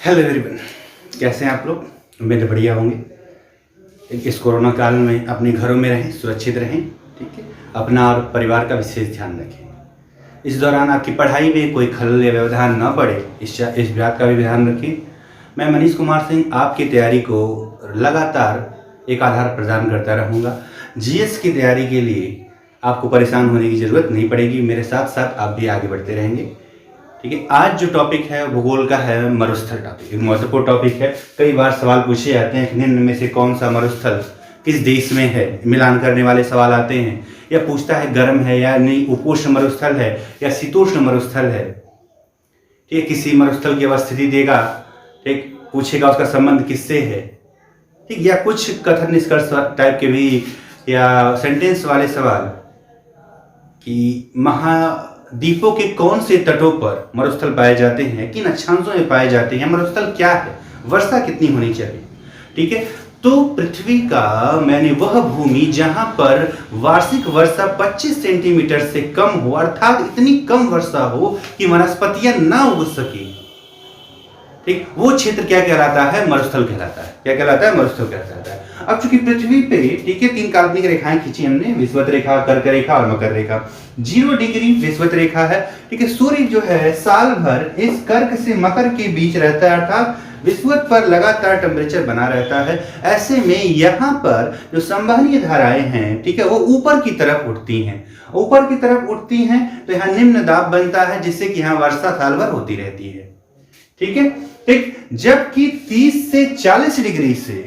Hello everyone, कैसे हैं आप लोग। उम्मीद बढ़िया होंगे। इस कोरोना काल में अपने घरों में रहें, सुरक्षित रहें, ठीक है। अपना और परिवार का विशेष ध्यान रखें। इस दौरान आपकी पढ़ाई में कोई खलल या व्यवधान न पड़े, इस बात का भी ध्यान रखें। मैं मनीष कुमार सिंह आपकी तैयारी को लगातार एक आधार प्रदान करता रहूँगा। जीएस की तैयारी के लिए आपको परेशान होने की ज़रूरत नहीं पड़ेगी। मेरे साथ साथ आप भी आगे बढ़ते रहेंगे, ठीक है। आज जो टॉपिक है भूगोल का है, मरुस्थल टॉपिक। एक महत्वपूर्ण टॉपिक है। कई बार सवाल पूछे जाते हैं कि निम्न में से कौन सा मरुस्थल किस देश में है, मिलान करने वाले सवाल आते हैं। या पूछता है गर्म है या नहीं, उपोष्ण मरुस्थल है या शीतोष्ण मरुस्थल है, ठीक है। किसी मरुस्थल की अवस्थिति देगा, ठीक, पूछेगा उसका संबंध किससे है, ठीक। या कुछ कथन निष्कर्ष टाइप के भी या सेंटेंस वाले सवाल कि महाद्वीपों के कौन से तटों पर मरुस्थल पाए जाते हैं, किन अक्षांशों में पाए जाते हैं, मरुस्थल क्या है, वर्षा कितनी होनी चाहिए, ठीक है। तो पृथ्वी का मैंने वह भूमि जहां पर वार्षिक वर्षा 25 सेंटीमीटर से कम हो, अर्थात इतनी कम वर्षा हो कि वनस्पतियां ना उग सके, ठीक, वो क्षेत्र क्या कहलाता है, मरुस्थल कहलाता है। क्या कहलाता है, मरुस्थल कहलाता है। अब चूंकि पृथ्वी पे, ठीक है, 3 काल्पनिक रेखाएं खींची हमने, विषुवत रेखा, कर्क रेखा और मकर रेखा। 0 डिग्री विषुवत रेखा है, ठीक है। सूर्य जो है साल भर इस कर्क से मकर के बीच रहता है, अर्थात विषुवत पर लगातार टेम्परेचर बना रहता है। ऐसे में यहाँ पर जो संवहनीय धाराएं हैं, ठीक है, वो ऊपर की तरफ उठती हैं। ऊपर की तरफ उठती हैं तो यहाँ निम्न दाब बनता है, जिससे कि यहाँ वर्षा साल भर होती रहती है, ठीक है, ठीक। जबकि 30 से 40 डिग्री से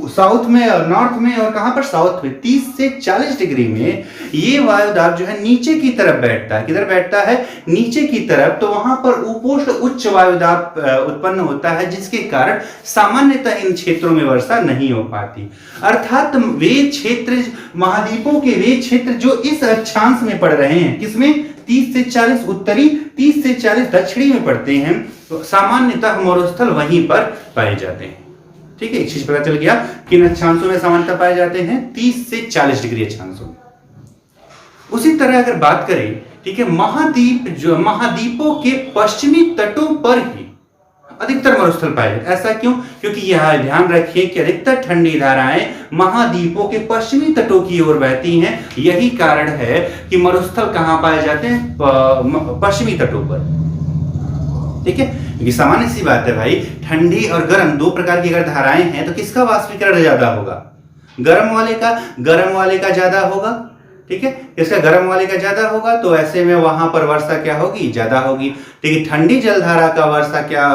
साउथ में और नॉर्थ में, और कहां पर, साउथ में 30 से 40 डिग्री में ये वायुदाब जो है नीचे की तरफ बैठता है। किधर बैठता है, नीचे की तरफ। तो वहां पर उपोष्ण उच्च वायुदाब उत्पन्न होता है, जिसके कारण सामान्यतः इन क्षेत्रों में वर्षा नहीं हो पाती। अर्थात वे क्षेत्र, महाद्वीपों के वे क्षेत्र जो इस अक्षांश में पड़ रहे हैं, किसमें, 30 से 40 उत्तरी, 30 से 40 दक्षिणी में पड़ते हैं, तो सामान्यतः मरुस्थल वहीं पर पाए जाते हैं, ठीक है। एक चीज पता चल गया, किन अक्षांशों में सामान्यतः पाए जाते हैं, 30 से 40 डिग्री अक्षांशों में। उसी तरह अगर बात करें, ठीक है, महाद्वीपों के पश्चिमी तटों पर ही अधिकतर मरुस्थल पाए जाते हैं। ऐसा क्यों, क्योंकि यह ध्यान रखिए कि अधिकतर ठंडी धाराएं महाद्वीपों के पश्चिमी तटों की ओर बहती हैं। यही कारण है कि मरुस्थल कहां पाए जाते हैं, पश्चिमी तटों पर, ठीक है। क्योंकि सामान्य सी बात है भाई, ठंडी और गर्म 2 प्रकार की अगर धाराएं हैं तो किसका वाष्पीकरण ज्यादा होगा, गर्म वाले का ज्यादा होगा, ठीक है। इसका गर्म वाले का ज्यादा होगा, तो ऐसे में वहां पर वर्षा क्या होगी, ज्यादा होगी, ठीक है। ठंडी जलधारा का वर्षा क्या,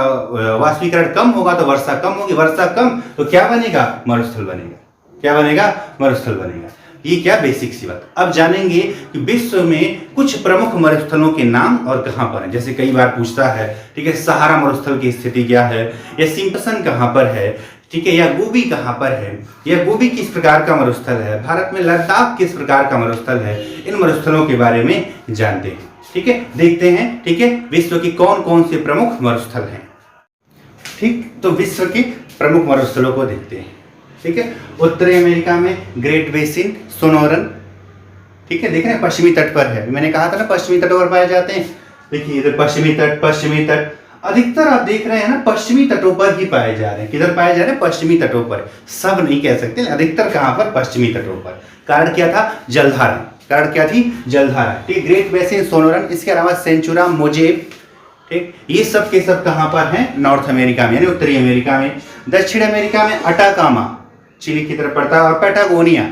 वाष्पीकरण कम होगा तो वर्षा कम होगी, वर्षा कम तो क्या बनेगा, मरुस्थल बनेगा। क्या बनेगा, मरुस्थल बनेगा। ये क्या बेसिक सी बात। अब जानेंगे कि विश्व में कुछ प्रमुख मरुस्थलों के नाम और कहां पर हैं। जैसे कई बार पूछता है, ठीक है, सहारा मरुस्थल की स्थिति क्या है, या सिम्पसन कहां पर है, ठीक है, या गोबी कहां पर है, या गोबी किस प्रकार का मरुस्थल है, भारत में लद्दाख किस प्रकार का मरुस्थल है। इन मरुस्थलों के बारे में जानते हैं, ठीक है, देखते हैं, ठीक है, विश्व के कौन कौन से प्रमुख मरुस्थल हैं, ठीक। तो विश्व के प्रमुख मरुस्थलों को देखते हैं, ठीक है। उत्तरी अमेरिका में ग्रेट बेसिन, सोनोरन, ठीक है, देख रहे हैं, पश्चिमी तट पर है। मैंने कहा था ना पश्चिमी तटों पर पाए जाते हैं। देखिए इधर पश्चिमी तट अधिकतर आप देख रहे हैं ना, पश्चिमी तटों पर ही पाए जा रहे हैं। किधर पाए जा रहे हैं, पश्चिमी तटों पर। सब नहीं कह सकते, अधिकतर कहां पर, पश्चिमी तटों पर। कारण क्या था, जलधारा। कारण क्या थी, जलधारा, ठीक। ग्रेट बेसिन, सोनोरन, इसके अलावा सेंचुरा, मोजेब, ठीक, ये सब के सब कहां पर हैं, नॉर्थ अमेरिका में, यानी उत्तरी अमेरिका में। दक्षिण अमेरिका में अटाकामा चिली की तरफ पड़ता है, और पैटागोनिया,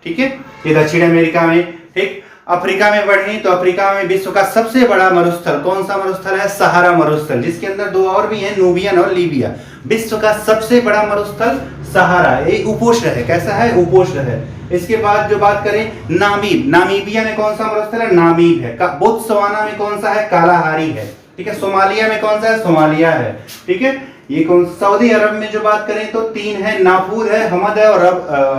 ठीक है, ये दक्षिण अमेरिका में, ठीक। अफ्रीका में बढ़े तो अफ्रीका में विश्व का सबसे बड़ा मरुस्थल कौन सा मरुस्थल है, सहारा मरुस्थल, जिसके अंदर 2 और भी हैं, नूबियन और लीबिया। विश्व का सबसे बड़ा मरुस्थल सहारा, ये उपोष्ण है। कैसा है, उपोष्ण है। इसके बाद जो बात करें, नामीबिया में कौन सा मरुस्थल है, नामीब है। बोत्सवाना में कौन सा है, कालाहारी है, ठीक है। सोमालिया में कौन सा है, सोमालिया है, ठीक है। ये कौन, सऊदी अरब में जो बात करें तो 3 है, नाफूर है, हमद है और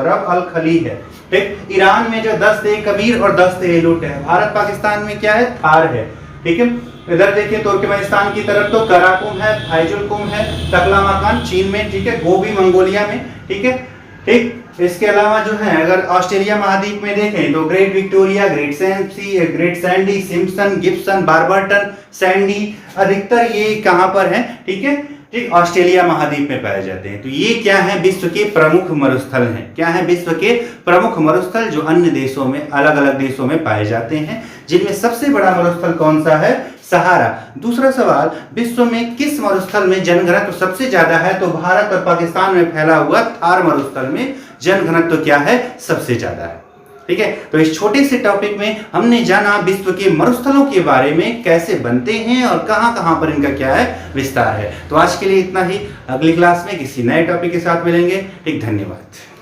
रब अल खली है, ठीक। ईरान में जो दस्त ए कबीर और दस्त ए लुट है। भारत पाकिस्तान में क्या है, थार है, ठीक है। इधर देखिए तुर्कमेनिस्तान की तरफ तो कराकुम है, फाइजुलकुम है, तकलामाकान चीन में, ठीक है, गोबी मंगोलिया में, ठीक है, ठीक। इसके अलावा जो है अगर ऑस्ट्रेलिया महाद्वीप में देखें तो Great Victoria, Great Sandy, Simpson, Gibson, Barberton, Sandy, अधिकतर ये कहाँ पर है, ठीक है, ठीक, ऑस्ट्रेलिया महाद्वीप में पाए जाते हैं। तो ये क्या है, विश्व के प्रमुख मरुस्थल हैं। क्या है, विश्व के प्रमुख मरुस्थल जो अन्य देशों में, अलग अलग देशों में पाए जाते हैं, जिनमें सबसे बड़ा मरुस्थल कौन सा है, सहारा। दूसरा सवाल, विश्व में किस मरुस्थल में जनघनत्व सबसे ज्यादा है, तो भारत और पाकिस्तान में फैला हुआ थार मरुस्थल में जनघनत्व क्या है, सबसे ज्यादा है। ठीक है, तो इस छोटे से टॉपिक में हमने जाना विश्व के मरुस्थलों के बारे में, कैसे बनते हैं और कहां कहां पर इनका क्या है, विस्तार है। तो आज के लिए इतना ही, अगली क्लास में किसी नए टॉपिक के साथ मिलेंगे। ठीक, धन्यवाद।